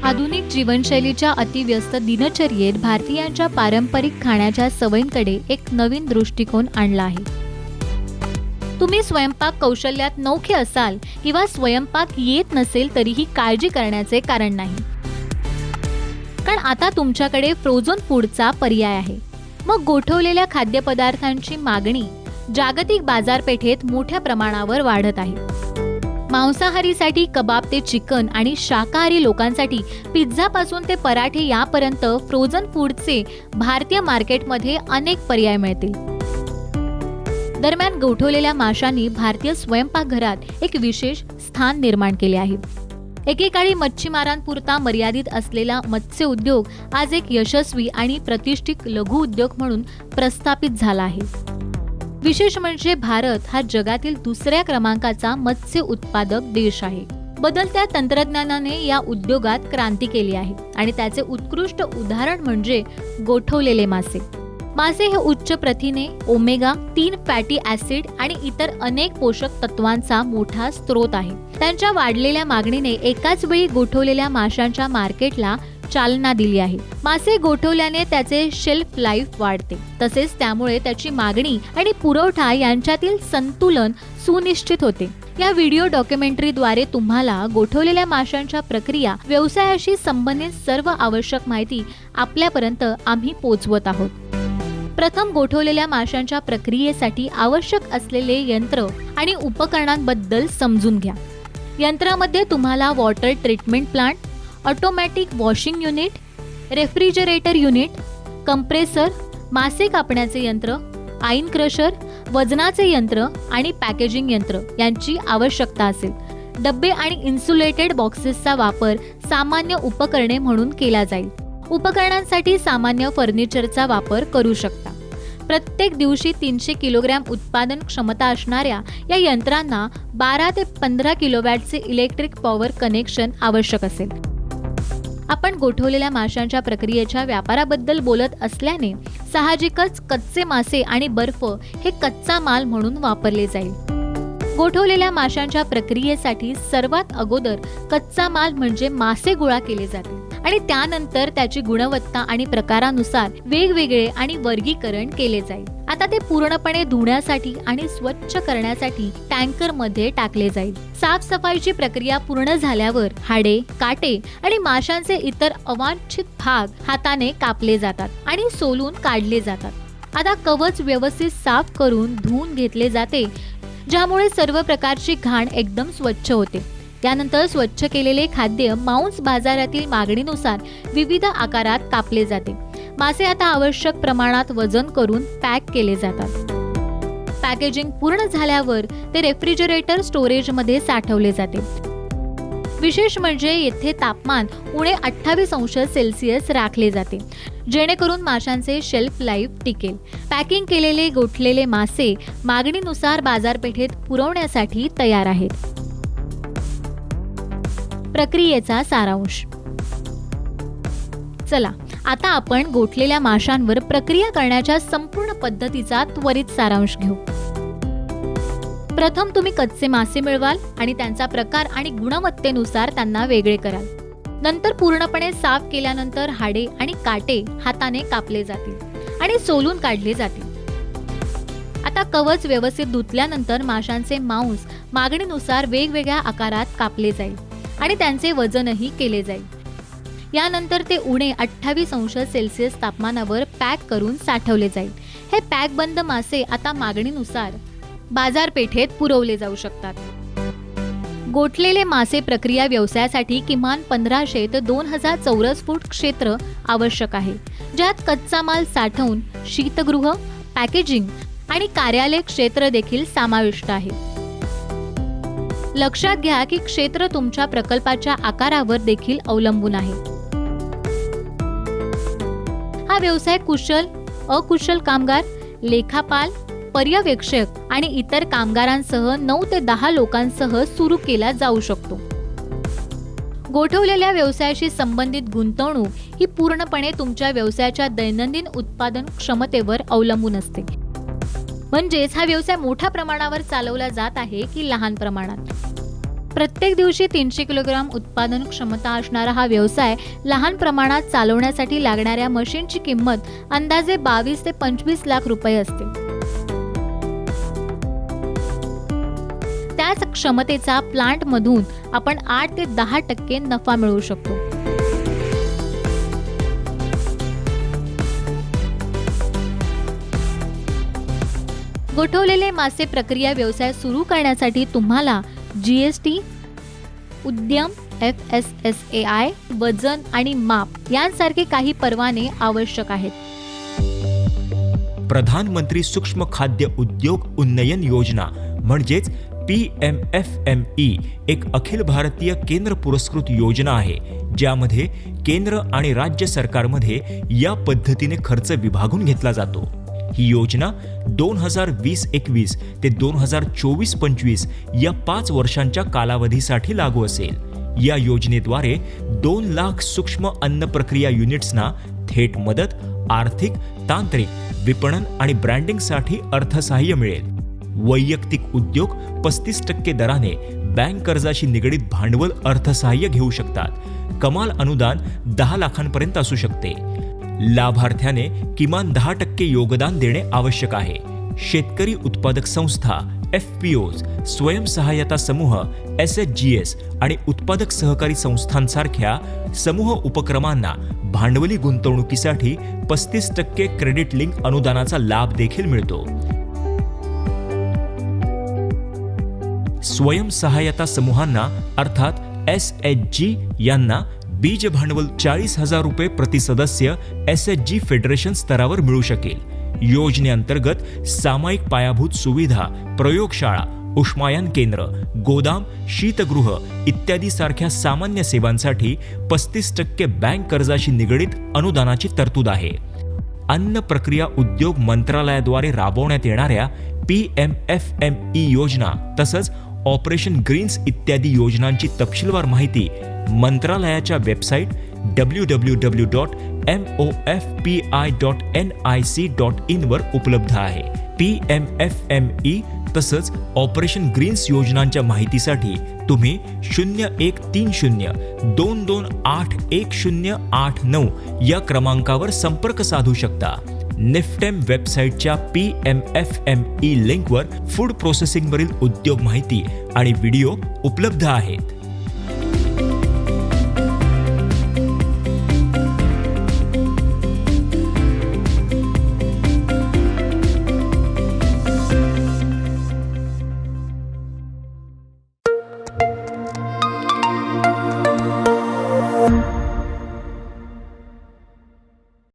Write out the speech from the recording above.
आधुनिक जीवनशैलीच्या अतिव्यस्त दिनचर्येत भारतीयांच्या पारंपरिक खाण्याच्या सवयींकडे एक नवीन दृष्टिकोन आणला आहे. तुम्ही स्वयंपाक कौशल्यात नवखे असाल किंवा स्वयंपाक येत नसेल तरीही काळजी करण्याचे कारण नाही, कारण आता तुमच्याकडे फ्रोझन फूडचा पर्याय आहे. मग गोठवलेल्या खाद्यपदार्थांची मागणी जागतिक बाजारपेठेत मोठ्या प्रमाणावर वाढत आहे. मांसाहारीसाठी कबाब ते चिकन आणि शाकाहारी लोकांसाठी पिझ्झापासून ते पराठे यापर्यंत फ्रोझन फूडचे भारतीय मार्केटमध्ये अनेक पर्याय मिळतील. दरम्यान गोठवलेल्या माशांनी भारतीय स्वयंपाकघरात एक विशेष स्थान निर्माण केले आहे. एकेकाळी मच्छीमारांपुरता मर्यादित असलेला मत्स्य उद्योग आज एक यशस्वी आणि प्रतिष्ठित लघु उद्योग म्हणून प्रस्थापित झाला आहे. विशेष म्हणजे भारत हा जगातील दुसऱ्या क्रमांकाचा मत्स्य उत्पादक देश आहे. बदलत्या तंत्रज्ञानाने या उद्योगात क्रांती केली आहे आणि त्याचे उत्कृष्ट उदाहरण म्हणजे गोठवलेले मासे. मासे हे उच्च प्रथिने, ओमेगा 3 फॅटी ऍसिड आणि इतर अनेक पोषक तत्वांचा मोठा स्रोत आहे. त्यांच्या वाढलेल्या मागणीने एकाच वेळी गोठवलेल्या माशांच्या मार्केटला चालना दिली आहे. मासे गोठवल्याने त्याचे शेल्फ लाईफ वाढते, तसेच त्यामुळे त्याची मागणी आणि पुरवठा यांच्यातील संतुलन सुनिश्चित होते. या व्हिडिओ डॉक्युमेंटरीद्वारे तुम्हाला गोठवलेल्या माशांच्या प्रक्रिया, व्यवसायाशी संबंधित सर्व आवश्यक माहिती आपल्यापर्यंत आम्ही पोहोचवत आहोत. प्रथम गोठवलेल्या माशांच्या प्रक्रियेसाठी आवश्यक असलेले यंत्र आणि उपकरणांबद्दल समजून घ्या. यंत्रामध्ये तुम्हाला water treatment plant, automatic washing unit, refrigerator unit, compressor, मासे कापण्याचे यंत्र, आईन क्रशर, वजनाचे यंत्र आणि पॅकेजिंग यंत्र यांची आवश्यकता असेल. डब्बे आणि इन्सुलेटेड बॉक्सेसचा वापर सामान्य उपकरणे म्हणून केला जाईल. उपकरणांसाठी सामान्य फर्निचरचा वापर करू शकता. प्रत्येक दिवशी 300 किलोग्रॅम उत्पादन क्षमता असणाऱ्या या यंत्रांना 12 ते 15 किलोवॅटचे इलेक्ट्रिक पॉवर कनेक्शन आवश्यक असेल. आपण गोठवलेल्या माशांच्या प्रक्रियेच्या व्यापाराबद्दल बोलत असल्याने साहजिकच कच्चे मासे आणि बर्फ हे कच्चा माल म्हणून वापरले जाईल. गोठवलेल्या माशांच्या प्रक्रियेसाठी सर्वात अगोदर कच्चा माल म्हणजे मासे गोळा केले जाते आणि त्यानंतर त्याची गुणवत्ता आणि प्रकारानुसार वेगवेगळे आणि वर्गीकरण केले जाईल. आता ते पूर्णपणे धुण्यासाठी आणि स्वच्छ करण्यासाठी टँकरमध्ये टाकले जाईल. साफसफाईची प्रक्रिया पूर्ण झाल्यावर हाडे, काटे आणि माशांचे इतर अवांछित भाग हाताने कापले जातात आणि सोलून काढले जातात. आता कवच व्यवस्थित साफ करून धुवून घेतले जाते, ज्यामुळे सर्व प्रकारची घाण एकदम स्वच्छ होते. त्यानंतर स्वच्छ केलेले खाद्य मांस बाजारातील मागणीनुसार विविध आकारात कापले जाते. मासे आता आवश्यक प्रमाणात वजन करून पॅक केले जातात. पॅकेजिंग पूर्ण झाल्यावर ते रेफ्रिजरेटर स्टोरेजमध्ये साठवले जाते. विशेष म्हणजे येथे तापमान उणे 28 अंश सेल्सिअस राखले जाते, जेणेकरून माशांचे शेल्फ लाईफ टिकेल. पॅकिंग केलेले गोठलेले मासे मागणीनुसार बाजारपेठेत पुरवण्यासाठी तयार आहेत. प्रक्रियेचा सारांश. चला आता आपण गोठलेल्या माशांवर प्रक्रिया करण्याच्या संपूर्ण पद्धतीचा त्वरित सारांश घेऊ. प्रथम तुम्ही कच्चे मासे मिळवाल आणि त्यांचा प्रकार आणि गुणवत्तेनुसार त्यांना वेगळे कराल. नंतर पूर्णपणे साफ केल्यानंतर हाडे आणि काटे हाताने कापले जातील आणि सोलून काढले जातील. आता कवच व्यवस्थित धुतल्यानंतर माशांचे मांस मागणीनुसार वेगवेगळ्या आकारात कापले जाईल आणि त्यांचे वजनही केले जाईल. यानंतर ते उणे 28 अंश सेल्सिअस तापमानावर पॅक करून साठवले जाईल. हे पॅकबंद मासे आता मागणीनुसार बाजारपेठेत पुरवले जाऊ शकतात. गोठलेले मासे प्रक्रिया व्यवसायासाठी किमान 1500 ते 2000 चौरस फूट क्षेत्र आवश्यक आहे, ज्यात कच्चा माल साठवून शीतगृह, पॅकेजिंग आणि कार्यालय क्षेत्र देखील समाविष्ट आहे. लक्षात घ्या की क्षेत्र तुमच्या प्रकल्पाच्या आकारावर देखील अवलंबून आहे. हा व्यवसाय कुशल, अकुशल कामगार, लेखापाल, पर्यवेक्षक आणि इतर कामगारांसह 9 ते 10 लोकांसह सुरू केला जाऊ शकतो. गोठवलेल्या व्यवसायाशी संबंधित गुंतवणूक ही पूर्णपणे तुमच्या व्यवसायाच्या दैनंदिन उत्पादन क्षमतेवर अवलंबून असते. म्हणजेच हा व्यवसाय मोठ्या प्रमाणावर चालवला जात आहे की लहान प्रमाणात. प्रत्येक दिवशी 300 किलोग्राम उत्पादन क्षमता असणारा हा व्यवसाय लहान प्रमाणात चालवण्यासाठी लागणाऱ्या मशीनची किंमत अंदाजे 22 ते 25 लाख रुपये असते. त्याच क्षमतेचा प्लांटमधून आपण 8 ते 10% नफा मिळवू शकतो. गोठवलेले मासे प्रक्रिया व्यवसाय सुरू करण्यासाठी तुम्हाला GST, उद्यम, FSSAI, वजन आणि माप यांसारखे काही परवाने आवश्यक आहेत. प्रधानमंत्री सूक्ष्म खाद्य उद्योग उन्नयन योजना म्हणजेच PMFME एक अखिल भारतीय केंद्र पुरस्कृत योजना आहे, ज्यामध्ये केंद्र आणि राज्य सरकारमध्ये या पद्धतीने खर्च विभागून घेतला जातो. ही योजना 2020-21 ते 2024-25 या 5 वर्षांच्या कालावधीसाठी लागू असेल. या योजनेद्वारे 2 लाख सूक्ष्म अन्न प्रक्रिया युनिट्सना थेट मदत, आर्थिक, तांत्रिक, विपणन आणि ब्रँडिंगसाठी अर्थसहाय्य मिळेल. वैयक्तिक उद्योग 35% दराने बँक कर्जाशी निगडीत भांडवल अर्थसहाय्य घेऊ शकतात. कमाल अनुदान 10 लाखांपर्यंत असू शकते. लाभार्थ्याने किमान 10% योगदान देणे आवश्यक आहे. शेतकरी उत्पादक संस्था, FPOs, स्वयंसहाय्यता समूह, SHGS आणि उत्पादक सहकारी संस्थांसारख्या समूह उपक्रमांना भांडवली गुंतवणुकीसाठी 35% क्रेडिट लिंक अनुदानाचा लाभ देखील मिळतो. स्वयंसहाय्यता समूहांना अर्थात SHG यांना बीज भांडवल 40,000 रुपये प्रति सदस्य SHG फेडरेशन स्तरावर मिळू शकेल. योजनेअंतर्गत सामायिक पायाभूत सुविधा, प्रयोगशाळा, उष्मायन केंद्र, गोदाम, शीतगृह इत्यादी सारख्या सामान्य सेवांसाठी 35% बँक कर्जाशी निगडीत अनुदानाची तरतूद आहे. अन्न प्रक्रिया उद्योग मंत्रालयाद्वारे राबवण्यात येणाऱ्या PMFME योजना तसंच ऑपरेशन ग्रीन्स इत्यादी योजनांची तपशीलवार माहिती मंत्रालयाच्या वेबसाईट www.mofpi.nic.in वर उपलब्ध आहे. PMFME तसंच ऑपरेशन ग्रीन्स योजनांच्या माहितीसाठी तुम्ही 013022810809 या क्रमांकावर संपर्क साधू शकता. निफ्टेम वेबसाईटच्या PMFME लिंकवर फूड प्रोसेसिंगवरील उद्योग माहिती आणि व्हिडिओ उपलब्ध आहेत.